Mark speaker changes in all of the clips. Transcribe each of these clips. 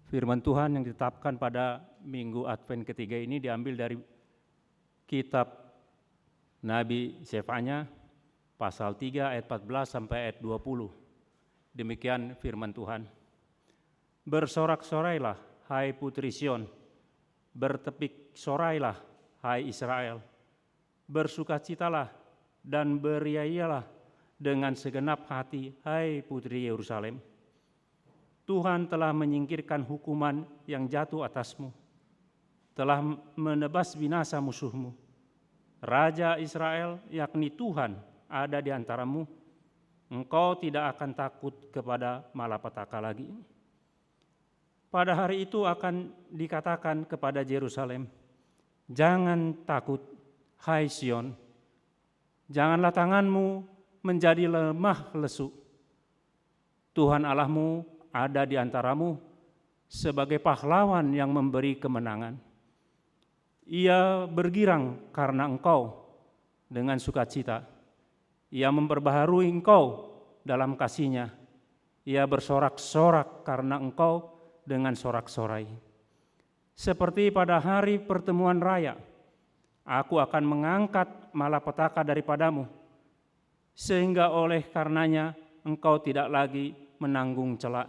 Speaker 1: Firman Tuhan yang ditetapkan pada Minggu Advent ketiga ini diambil dari kitab Nabi Sefanya pasal 3 ayat 14 sampai ayat 20. Demikian firman Tuhan. Bersorak-sorailah hai putri Sion, bertepik sorailah hai Israel. Bersukacitalah dan beriailah dengan segenap hati hai putri Yerusalem. Tuhan telah menyingkirkan hukuman yang jatuh atasmu, telah menebas binasa musuhmu. Raja Israel, yakni Tuhan, ada di antaramu. Engkau tidak akan takut kepada malapetaka lagi. Pada hari itu akan dikatakan kepada Yerusalem, jangan takut, hai Sion. Janganlah tanganmu menjadi lemah lesu. Tuhan Allahmu ada di antaramu sebagai pahlawan yang memberi kemenangan. Ia bergirang karena engkau dengan sukacita. Ia memperbaharui engkau dalam kasih-Nya. Ia bersorak-sorak karena engkau dengan sorak-sorai. Seperti pada hari pertemuan raya, aku akan mengangkat malapetaka daripadamu, sehingga oleh karenanya engkau tidak lagi menanggung cela.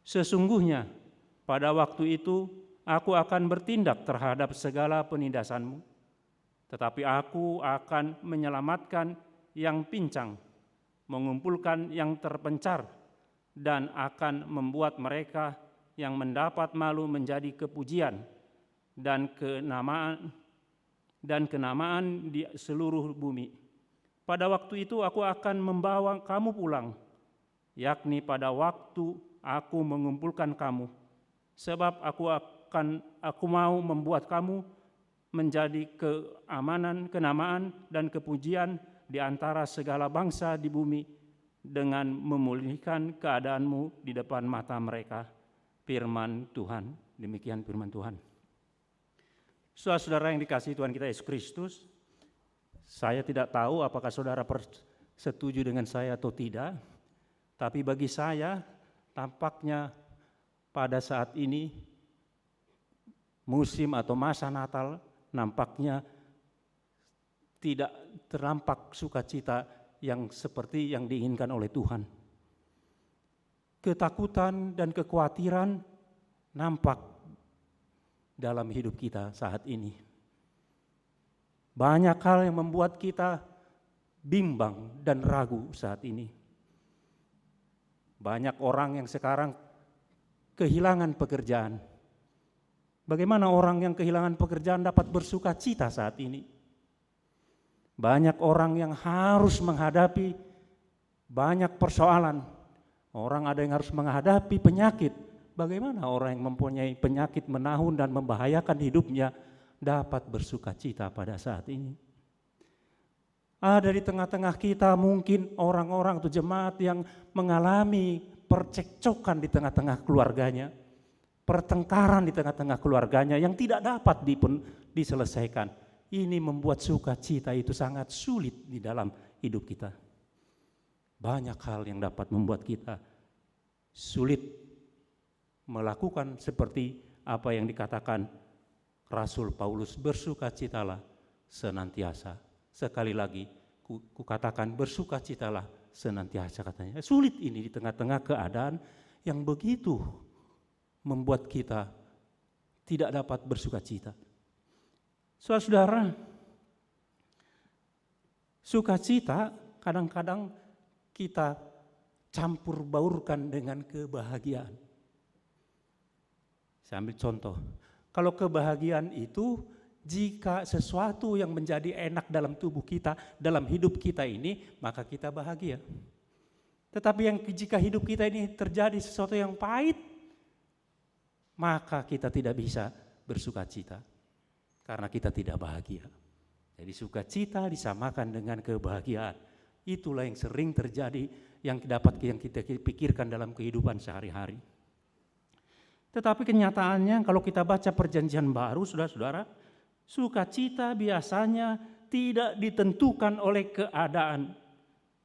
Speaker 1: Sesungguhnya pada waktu itu aku akan bertindak terhadap segala penindasanmu, tetapi aku akan menyelamatkan yang pincang, mengumpulkan yang terpencar, dan akan membuat mereka yang mendapat malu menjadi kepujian dan kenamaan di seluruh bumi. Pada waktu itu aku akan membawa kamu pulang, yakni pada waktu aku mengumpulkan kamu, sebab aku mau membuat kamu menjadi kenamaan dan kepujian di antara segala bangsa di bumi dengan memulihkan keadaanmu di depan mata mereka. Firman Tuhan, demikian firman Tuhan. Saudara-saudara yang dikasihi Tuhan kita Yesus Kristus, saya tidak tahu apakah saudara setuju dengan saya atau tidak, tapi bagi saya tampaknya pada saat ini musim atau masa Natal nampaknya tidak ternampak sukacita yang seperti yang diinginkan oleh Tuhan. Ketakutan dan kekhawatiran nampak dalam hidup kita saat ini. Banyak hal yang membuat kita bimbang dan ragu saat ini. Banyak orang yang sekarang kehilangan pekerjaan. Bagaimana orang yang kehilangan pekerjaan dapat bersuka cita saat ini? Banyak orang yang harus menghadapi banyak persoalan. Orang ada yang harus menghadapi penyakit. Bagaimana orang yang mempunyai penyakit menahun dan membahayakan hidupnya dapat bersuka cita pada saat ini? Ada di tengah-tengah kita mungkin orang-orang atau jemaat yang mengalami percekcokan di tengah-tengah keluarganya, pertengkaran di tengah-tengah keluarganya yang tidak dapat diselesaikan. Ini membuat sukacita itu sangat sulit di dalam hidup kita. Banyak hal yang dapat membuat kita sulit melakukan seperti apa yang dikatakan Rasul Paulus, bersukacitalah senantiasa. Sekali lagi, kukatakan bersukacitalah senantiasa katanya. Sulit ini di tengah-tengah keadaan yang begitu membuat kita tidak dapat bersukacita. Saudara-saudara, sukacita kadang-kadang kita campur baurkan dengan kebahagiaan. Saya ambil contoh, kalau kebahagiaan itu jika sesuatu yang menjadi enak dalam tubuh kita, dalam hidup kita ini, maka kita bahagia. Tetapi jika hidup kita ini terjadi sesuatu yang pahit, maka kita tidak bisa bersukacita karena kita tidak bahagia. Jadi sukacita disamakan dengan kebahagiaan. Itulah yang sering terjadi yang kita pikirkan dalam kehidupan sehari-hari. Tetapi kenyataannya kalau kita baca Perjanjian Baru, saudara-saudara, sukacita biasanya tidak ditentukan oleh keadaan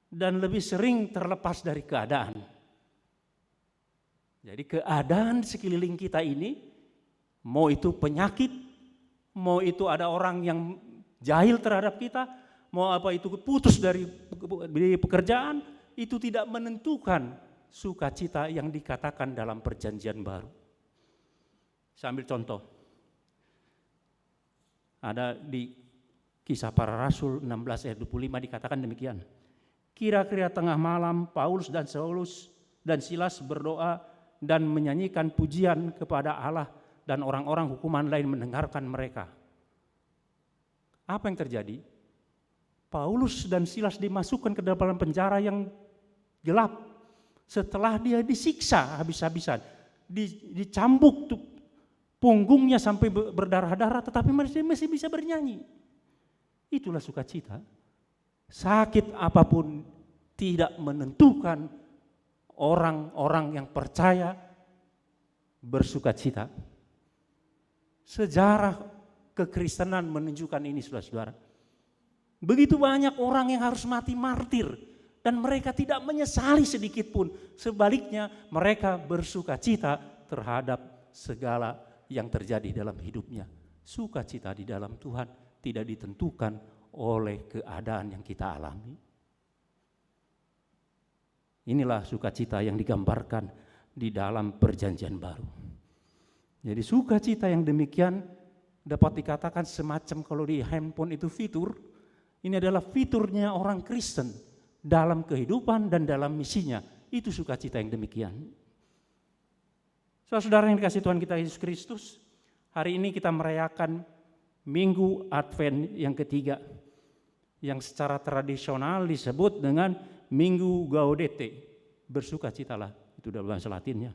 Speaker 1: dan lebih sering terlepas dari keadaan. Jadi keadaan sekeliling kita ini, mau itu penyakit, mau itu ada orang yang jahil terhadap kita, mau apa itu putus dari pekerjaan, itu tidak menentukan sukacita yang dikatakan dalam perjanjian baru. Saya ambil contoh. Ada di Kisah Para Rasul 16 ayat 25 dikatakan demikian. Kira-kira tengah malam Paulus dan Saulus dan Silas berdoa dan menyanyikan pujian kepada Allah, dan orang-orang hukuman lain mendengarkan mereka. Apa yang terjadi? Paulus dan Silas dimasukkan ke dalam penjara yang gelap. Setelah dia disiksa habis-habisan, dicambuk punggungnya sampai berdarah-darah, tetapi masih bisa bernyanyi. Itulah sukacita. Sakit apapun tidak menentukan orang-orang yang percaya bersukacita. Sejarah kekristenan menunjukkan ini, saudara-saudara. Begitu banyak orang yang harus mati martir dan mereka tidak menyesali sedikit pun. Sebaliknya mereka bersukacita terhadap segala yang terjadi dalam hidupnya. Sukacita di dalam Tuhan tidak ditentukan oleh keadaan yang kita alami. Inilah sukacita yang digambarkan di dalam perjanjian baru. Jadi sukacita yang demikian dapat dikatakan semacam, kalau di handphone itu fitur, ini adalah fiturnya orang Kristen dalam kehidupan dan dalam misinya. Itu sukacita yang demikian. Saudara yang dikasihi Tuhan kita Yesus Kristus, hari ini kita merayakan Minggu Advent yang ketiga, yang secara tradisional disebut dengan Minggu Gaudete, bersukacitalah, itu dalam bahasa Latinnya.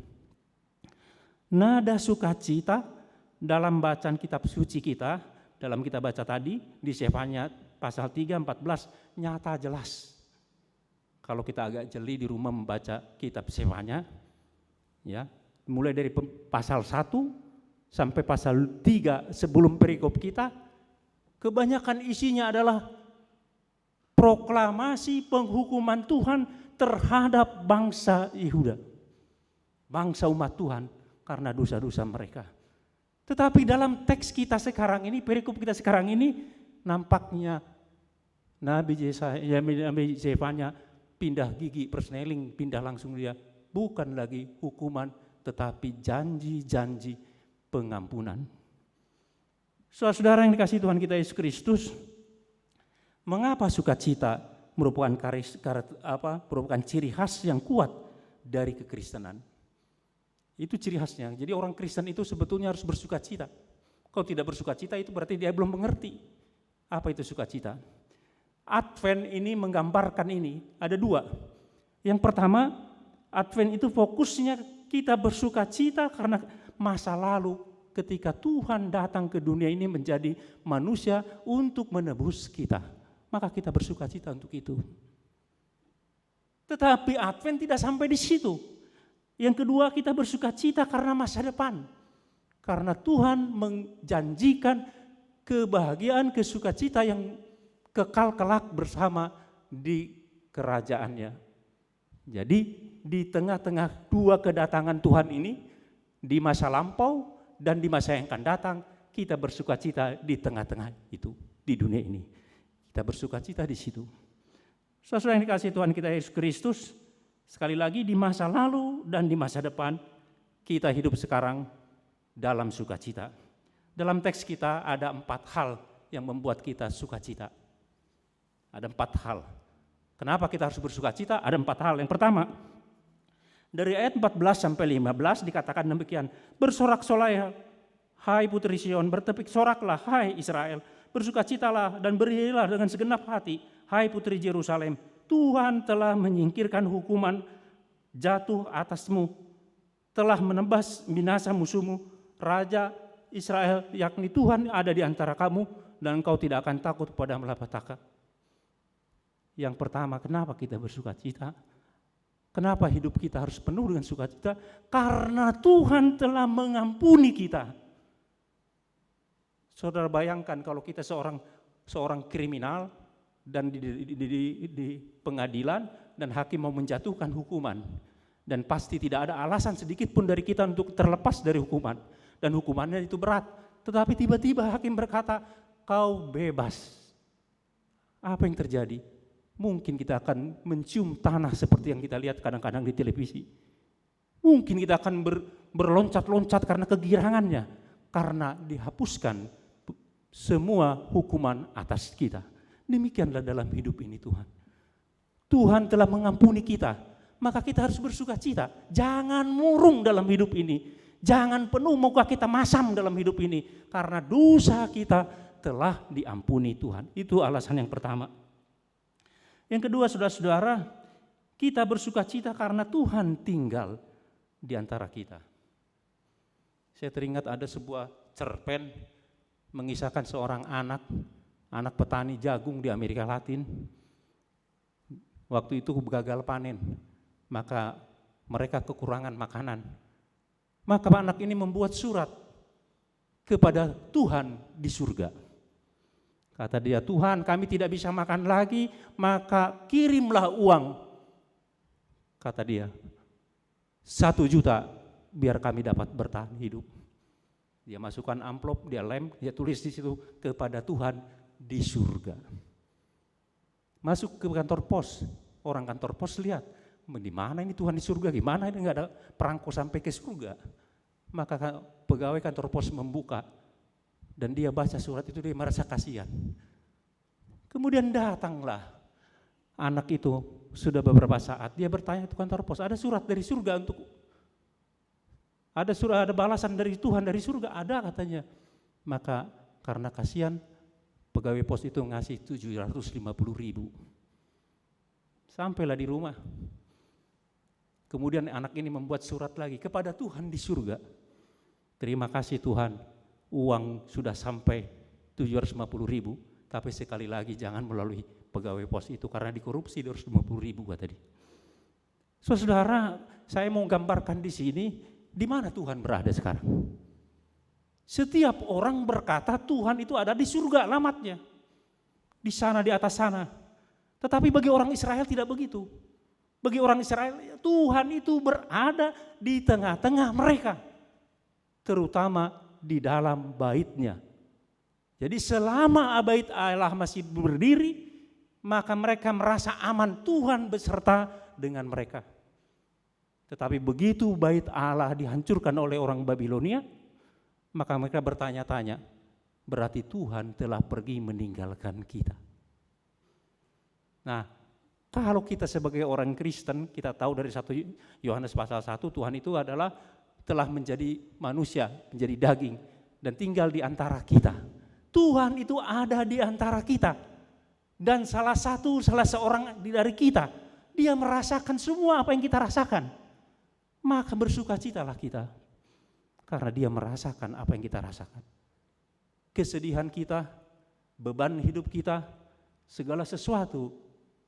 Speaker 1: Nada sukacita dalam bacaan kitab suci kita, dalam kita baca tadi di Sefanya pasal 3, 14, nyata jelas. Kalau kita agak jeli di rumah membaca kitab Sefanya, ya, mulai dari pasal 1 sampai pasal 3 sebelum perikop kita, kebanyakan isinya adalah proklamasi penghukuman Tuhan terhadap bangsa Yehuda, bangsa umat Tuhan karena dosa-dosa mereka. Tetapi dalam teks kita sekarang ini, perikop kita sekarang ini, nampaknya Nabi Sefanya pindah gigi persneling, pindah langsung dia, bukan lagi hukuman tetapi janji-janji pengampunan. Saudara yang dikasihi Tuhan kita Yesus Kristus, mengapa sukacita merupakan merupakan ciri khas yang kuat dari kekristenan? Itu ciri khasnya. Jadi orang Kristen itu sebetulnya harus bersukacita. Kalau tidak bersukacita itu berarti dia belum mengerti apa itu sukacita. Advent ini menggambarkan ini. Ada dua. Yang pertama, Advent itu fokusnya kita bersukacita karena masa lalu ketika Tuhan datang ke dunia ini menjadi manusia untuk menebus kita. Maka kita bersukacita untuk itu. Tetapi Advent tidak sampai di situ. Yang kedua, kita bersukacita karena masa depan. Karena Tuhan menjanjikan kebahagiaan, kesukacita yang kekal kelak bersama di kerajaannya. Jadi di tengah-tengah dua kedatangan Tuhan ini, di masa lampau dan di masa yang akan datang, kita bersukacita di tengah-tengah itu, di dunia ini. Kita bersukacita di situ. Saudara yang dikasihi Tuhan kita Yesus Kristus, sekali lagi di masa lalu dan di masa depan, kita hidup sekarang dalam sukacita. Dalam teks kita ada 4 hal yang membuat kita sukacita. Ada 4 hal. Kenapa kita harus bersukacita? Ada 4 hal. Yang pertama, dari ayat 14 sampai 15 dikatakan demikian. Bersorak-sorai hai putri Sion, bertepik soraklah hai Israel. Bersukacitalah dan berilah dengan segenap hati hai putri Yerusalem. Tuhan telah menyingkirkan hukuman jatuh atasmu, telah menebas binasa musuhmu. Raja Israel, yakni Tuhan ada di antara kamu, dan engkau tidak akan takut pada malapetaka. Yang pertama, kenapa kita bersukacita? Kenapa hidup kita harus penuh dengan sukacita? Karena Tuhan telah mengampuni kita. Saudara bayangkan kalau kita seorang kriminal dan di pengadilan dan hakim mau menjatuhkan hukuman. Dan pasti tidak ada alasan sedikit pun dari kita untuk terlepas dari hukuman. Dan hukumannya itu berat. Tetapi tiba-tiba hakim berkata, kau bebas. Apa yang terjadi? Mungkin kita akan mencium tanah seperti yang kita lihat kadang-kadang di televisi. Mungkin kita akan berloncat-loncat karena kegirangannya. Karena dihapuskan semua hukuman atas kita. Demikianlah dalam hidup ini Tuhan. Tuhan telah mengampuni kita. Maka kita harus bersuka cita. Jangan murung dalam hidup ini. Jangan penuh muka kita masam dalam hidup ini. Karena dosa kita telah diampuni Tuhan. Itu alasan yang pertama. Yang kedua, saudara-saudara, kita bersuka cita karena Tuhan tinggal di antara kita. Saya teringat ada sebuah cerpen mengisahkan seorang anak petani jagung di Amerika Latin. Waktu itu gagal panen. Maka mereka kekurangan makanan. Maka anak ini membuat surat kepada Tuhan di surga. Kata dia, Tuhan kami tidak bisa makan lagi, maka kirimlah uang. Kata dia, 1 juta biar kami dapat bertahan hidup. Dia masukkan amplop, dia lem, dia tulis di situ kepada Tuhan di surga. Masuk ke kantor pos, orang kantor pos lihat, di mana ini Tuhan di surga, gimana ini nggak ada perangko sampai ke surga. Maka pegawai kantor pos membuka dan dia baca surat itu, dia merasa kasihan. Kemudian datanglah anak itu, sudah beberapa saat dia bertanya ke kantor pos, ada surat dari surga untuk, ada balasan dari Tuhan dari surga, ada katanya. Maka karena kasihan pegawai pos itu ngasih 750.000. Sampailah di rumah. Kemudian anak ini membuat surat lagi kepada Tuhan di surga. Terima kasih Tuhan, uang sudah sampai 750.000, tapi sekali lagi jangan melalui pegawai pos itu karena dikorupsi 250.000 kata dia. Saudara, saya mau gambarkan di sini di mana Tuhan berada sekarang. Setiap orang berkata Tuhan itu ada di surga alamatnya, di sana, di atas sana. Tetapi bagi orang Israel tidak begitu. Bagi orang Israel, Tuhan itu berada di tengah-tengah mereka, terutama di dalam bait-Nya. Jadi selama bait Allah masih berdiri, maka mereka merasa aman, Tuhan beserta dengan mereka. Tetapi begitu bait Allah dihancurkan oleh orang Babilonia, maka mereka bertanya-tanya, berarti Tuhan telah pergi meninggalkan kita. Nah, kalau kita sebagai orang Kristen, kita tahu dari 1 Yohanes pasal 1, Tuhan itu adalah telah menjadi manusia, menjadi daging, dan tinggal di antara kita. Tuhan itu ada di antara kita. Dan salah seorang dari kita, dia merasakan semua apa yang kita rasakan. Maka bersukacitalah kita, karena dia merasakan apa yang kita rasakan. Kesedihan kita, beban hidup kita, segala sesuatu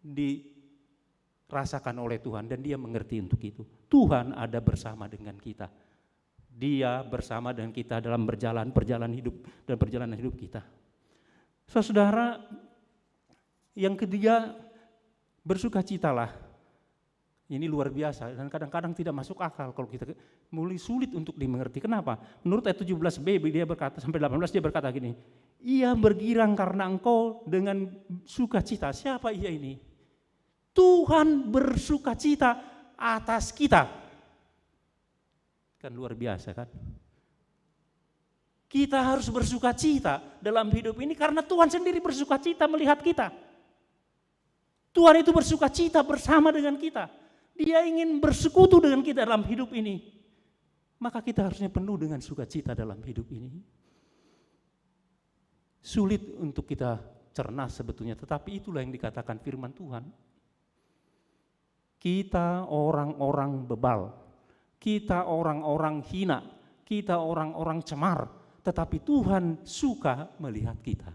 Speaker 1: dirasakan oleh Tuhan dan dia mengerti untuk itu. Tuhan ada bersama dengan kita. Dia bersama dengan kita dalam perjalanan hidup dan perjalanan hidup kita. Saudara, yang ketiga, bersukacitalah. Ini luar biasa dan kadang-kadang tidak masuk akal kalau kita mulai sulit untuk dimengerti. Kenapa? Menurut ayat 17b dia berkata sampai 18 dia berkata gini, ia bergirang karena engkau dengan sukacita. Siapa ia ini? Tuhan bersukacita atas kita. Kan luar biasa kan? Kita harus bersukacita dalam hidup ini karena Tuhan sendiri bersukacita melihat kita. Tuhan itu bersukacita bersama dengan kita. Dia ingin bersekutu dengan kita dalam hidup ini. Maka kita harusnya penuh dengan sukacita dalam hidup ini. Sulit untuk kita cerna sebetulnya, tetapi itulah yang dikatakan firman Tuhan. Kita orang-orang bebal, kita orang-orang hina, kita orang-orang cemar, tetapi Tuhan suka melihat kita.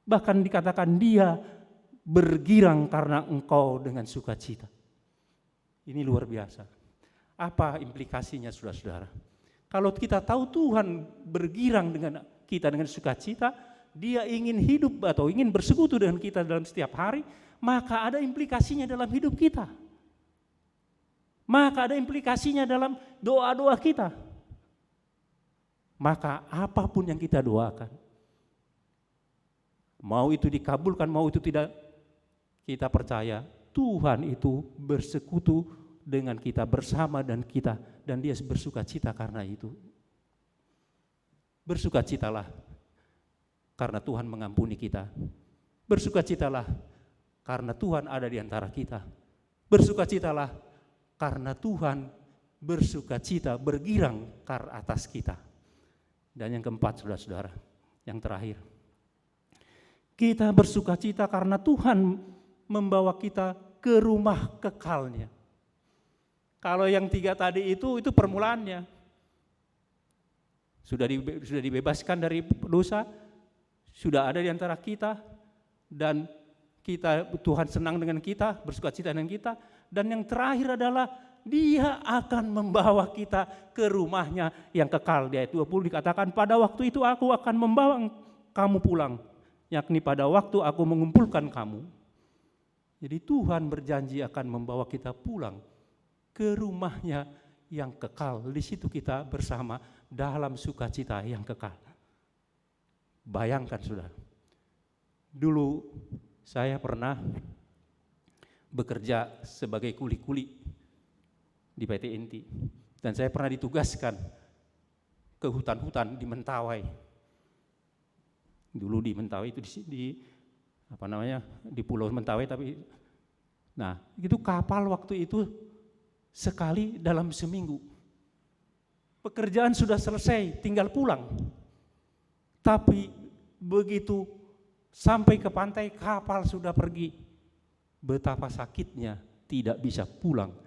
Speaker 1: Bahkan dikatakan dia bergirang karena engkau dengan sukacita. Ini luar biasa. Apa implikasinya saudara-saudara? Kalau kita tahu Tuhan bergirang dengan kita dengan sukacita, dia ingin hidup atau ingin bersekutu dengan kita dalam setiap hari, maka ada implikasinya dalam hidup kita. maka ada implikasinya dalam doa-doa kita. Maka apapun yang kita doakan, mau itu dikabulkan, mau itu tidak, kita percaya Tuhan itu bersekutu dengan kita, bersama dan kita, dan Dia bersuka cita karena itu. Bersukacitalah karena Tuhan mengampuni kita. Bersukacitalah karena Tuhan ada di antara kita. Bersukacitalah karena Tuhan bersukacita, bergirang ke atas kita. Dan yang keempat, saudara-saudara, yang terakhir, kita bersukacita karena Tuhan membawa kita ke rumah kekalnya. Kalau yang 3 tadi itu permulaannya. Sudah dibebaskan dari dosa, sudah ada di antara kita, dan Tuhan senang dengan kita, bersukacita dengan kita, dan yang terakhir adalah Dia akan membawa kita ke rumahnya yang kekal. Di ayat 20 dikatakan, pada waktu itu aku akan membawa kamu pulang, yakni pada waktu aku mengumpulkan kamu. Jadi Tuhan berjanji akan membawa kita pulang ke rumahnya yang kekal. Di situ kita bersama dalam sukacita yang kekal. Bayangkan saudara, dulu saya pernah bekerja sebagai kuli-kuli di PT Inti, dan saya pernah ditugaskan ke hutan-hutan di Mentawai. Dulu di Mentawai itu di Pulau Mentawai, tapi nah itu kapal waktu itu sekali dalam seminggu. Pekerjaan sudah selesai, tinggal pulang. Tapi begitu sampai ke pantai, kapal sudah pergi. Betapa sakitnya tidak bisa pulang.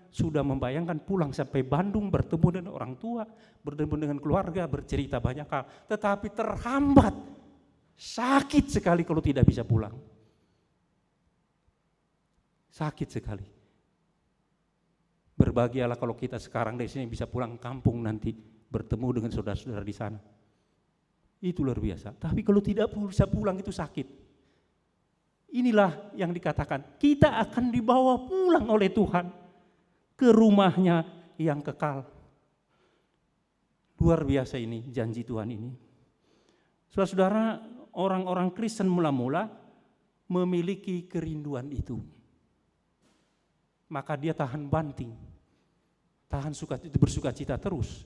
Speaker 1: Sudah membayangkan pulang sampai Bandung, bertemu dengan orang tua, bertemu dengan keluarga, bercerita banyak hal, tetapi terhambat. Sakit sekali kalau tidak bisa pulang. Sakit sekali. Berbahagialah kalau kita sekarang dari sini bisa pulang kampung nanti, bertemu dengan saudara-saudara di sana. Itu luar biasa. Tapi kalau tidak bisa pulang itu sakit. Inilah yang dikatakan, kita akan dibawa pulang oleh Tuhan ke rumahnya yang kekal. Luar biasa ini janji Tuhan ini. Saudara-saudara, orang-orang Kristen mula-mula memiliki kerinduan itu. Maka dia tahan banting, bersukacita terus.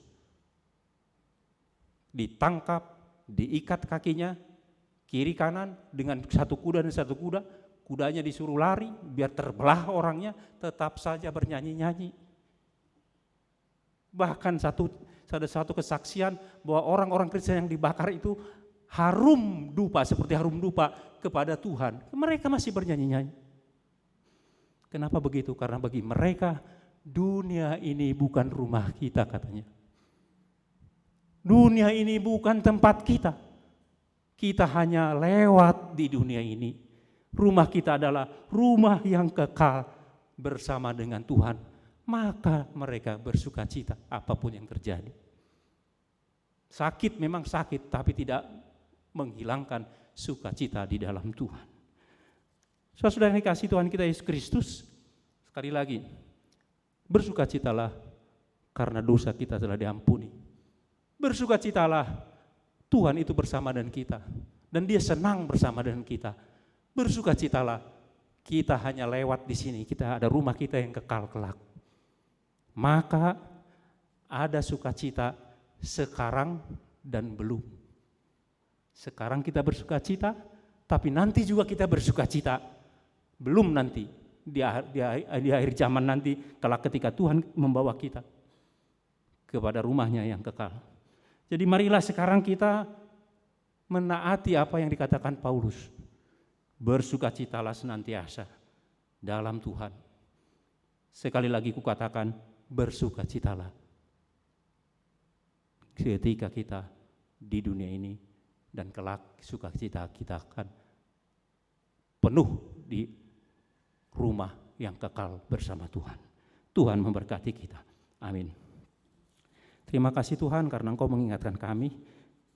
Speaker 1: Ditangkap, diikat kakinya, kiri kanan dengan satu kuda dan satu kuda, kudanya disuruh lari biar terbelah orangnya, tetap saja bernyanyi-nyanyi. Bahkan ada satu kesaksian bahwa orang-orang Kristen yang dibakar itu seperti harum dupa kepada Tuhan. Mereka masih bernyanyi-nyanyi. Kenapa begitu? Karena bagi mereka dunia ini bukan rumah kita katanya. Dunia ini bukan tempat kita. Kita hanya lewat di dunia ini. Rumah kita adalah rumah yang kekal bersama dengan Tuhan. Maka mereka bersukacita apapun yang terjadi. Sakit memang sakit, tapi tidak menghilangkan sukacita di dalam Tuhan. Saudara yang dikasihi Tuhan kita Yesus Kristus, sekali lagi, bersukacitalah karena dosa kita telah diampuni. Bersukacitalah, Tuhan itu bersama dengan kita, dan Dia senang bersama dengan kita. Bersukacitalah, kita hanya lewat di sini, kita ada rumah kita yang kekal kelak. Maka ada sukacita sekarang dan belum. Sekarang kita bersukacita, tapi nanti juga kita bersukacita. Belum nanti, di akhir zaman nanti, ketika Tuhan membawa kita kepada rumahnya yang kekal. Jadi marilah sekarang kita menaati apa yang dikatakan Paulus. Bersukacitalah senantiasa dalam Tuhan. Sekali lagi kukatakan, bersukacitalah ketika kita di dunia ini, dan kelak sukacita kita akan penuh di rumah yang kekal bersama Tuhan. Tuhan memberkati kita. Amin. Terima kasih Tuhan karena Engkau mengingatkan kami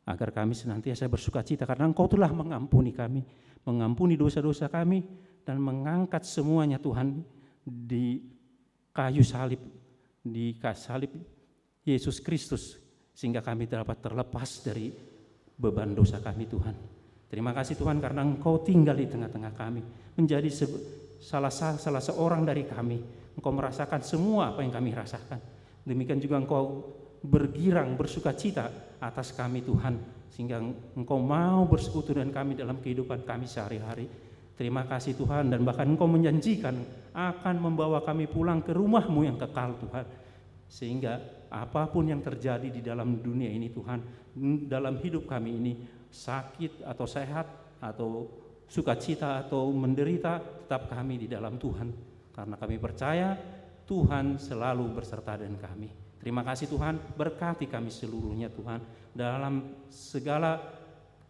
Speaker 1: agar kami senantiasa bersukacita karena Engkau telah mengampuni kami, mengampuni dosa-dosa kami, dan mengangkat semuanya Tuhan di kayu salib, di kayu salib Yesus Kristus, sehingga kami dapat terlepas dari beban dosa kami Tuhan. Terima kasih Tuhan karena Engkau tinggal di tengah-tengah kami, menjadi salah seorang dari kami. Engkau merasakan semua apa yang kami rasakan. Demikian juga Engkau bergirang, bersukacita atas kami Tuhan, sehingga Engkau mau bersekutu dengan kami dalam kehidupan kami sehari-hari. Terima kasih Tuhan, dan bahkan Engkau menjanjikan akan membawa kami pulang ke rumah-Mu yang kekal Tuhan. Sehingga apapun yang terjadi di dalam dunia ini Tuhan, dalam hidup kami ini, sakit atau sehat atau sukacita atau menderita, tetap kami di dalam Tuhan. Karena kami percaya Tuhan selalu berserta dengan kami. Terima kasih Tuhan, berkati kami seluruhnya Tuhan, dalam segala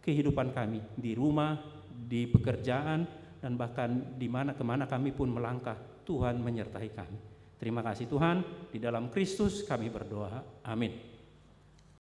Speaker 1: kehidupan kami, di rumah, di pekerjaan, dan bahkan di mana kemana kami pun melangkah, Tuhan menyertai kami. Terima kasih Tuhan, di dalam Kristus kami berdoa. Amin.